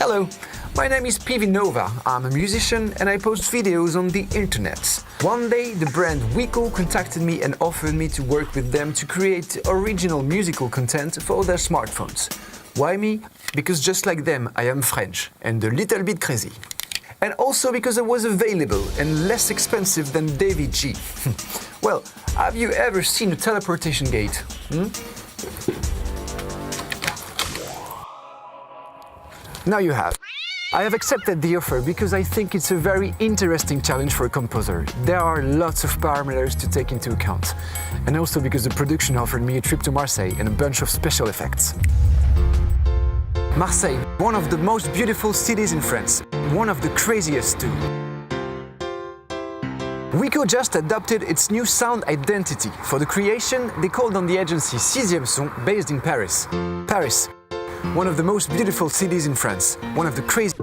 Hello, my name is PV Nova. I'm a musician and I post videos on the internet. One day, the brand Wiko contacted me and offered me to work with them to create original musical content for their smartphones. Why me? Because just like them, I am French and a little bit crazy. And also because I was available and less expensive than David G. Well, have you ever seen a teleportation gate? Now you have. I have accepted the offer because I think it's a very interesting challenge for a composer. There are lots of parameters to take into account. And also because the production offered me a trip to Marseille and a bunch of special effects. Marseille, one of the most beautiful cities in France, one of the craziest too. Wiko just adopted its new sound identity. For the creation, they called on the agency Sixième Son, based in Paris. Paris, one of the most beautiful cities in France, one of the crazy...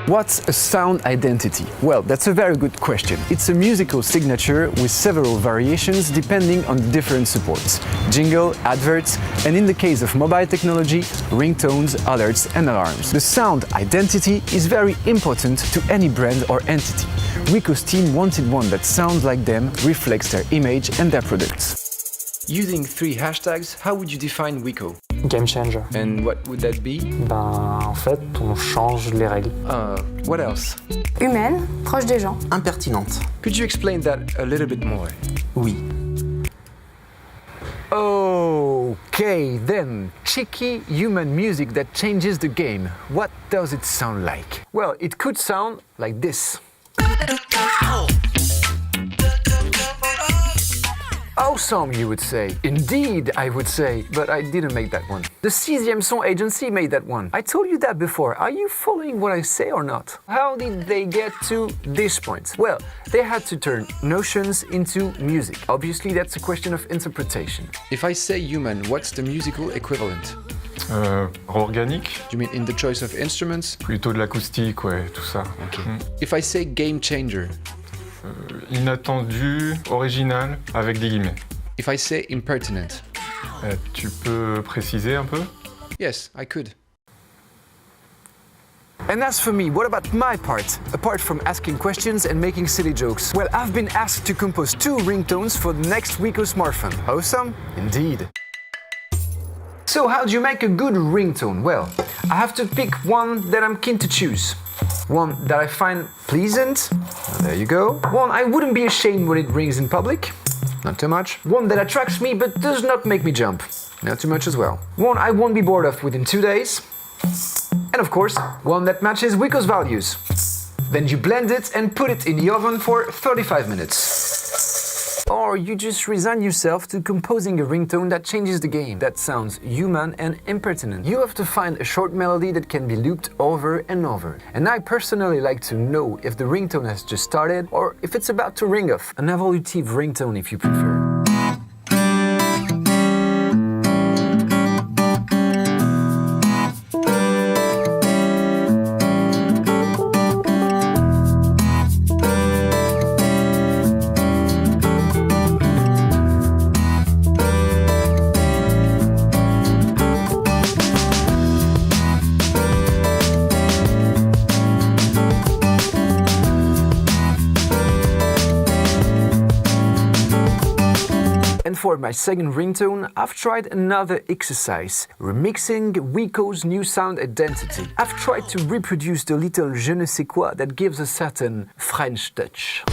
What's a sound identity? Well, that's a very good question. It's a musical signature with several variations depending on different supports. Jingle, adverts, and in the case of mobile technology, ringtones, alerts and alarms. The sound identity is very important to any brand or entity. Wiko's team wanted one that sounds like them, reflects their image and their products. Using 3 hashtags, how would you define Wiko? Game changer. And what would that be? En fait, on change les règles. What else? Humaine, proche des gens. Impertinente. Could you explain that a little bit more? Oui. Okay, then, cheeky human music that changes the game. What does it sound like? Well, it could sound like this. Awesome, you would say. Indeed, I would say, but I didn't make that one. The Sixième Son agency made that one. I told you that before. Are you following what I say or not? How did they get to this point? Well, they had to turn notions into music. Obviously, that's a question of interpretation. If I say human, what's the musical equivalent? Organique. You mean in the choice of instruments? Plutôt de l'acoustique, ouais, tout ça. Okay. If I say game changer? Inattendu, original, avec des guillemets. If I say impertinent? Tu peux préciser un peu? Yes, I could. And as for me, what about my part? Apart from asking questions and making silly jokes. Well, I've been asked to compose 2 ringtones for the next Wiko smartphone. Awesome? Indeed. So how do you make a good ringtone? Well, I have to pick one that I'm keen to choose. One that I find pleasant, there you go. One I wouldn't be ashamed when it rings in public, not too much. One that attracts me but does not make me jump, not too much as well. One I won't be bored of within 2 days. And of course, one that matches Wiko's values. Then you blend it and put it in the oven for 35 minutes. Or you just resign yourself to composing a ringtone that changes the game, that sounds human and impertinent. You have to find a short melody that can be looped over and over. And I personally like to know if the ringtone has just started or if it's about to ring off. An evolutive ringtone if you prefer. And for my second ringtone, I've tried another exercise, remixing Wiko's new sound identity. I've tried to reproduce the little je ne sais quoi that gives a certain French touch.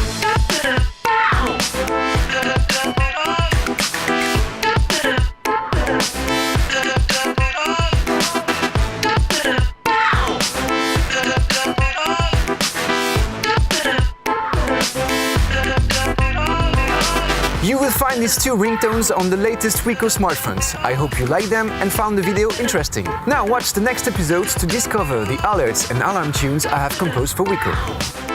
You will find these 2 ringtones on the latest Wiko smartphones. I hope you liked them and found the video interesting. Now watch the next episodes to discover the alerts and alarm tunes I have composed for Wiko.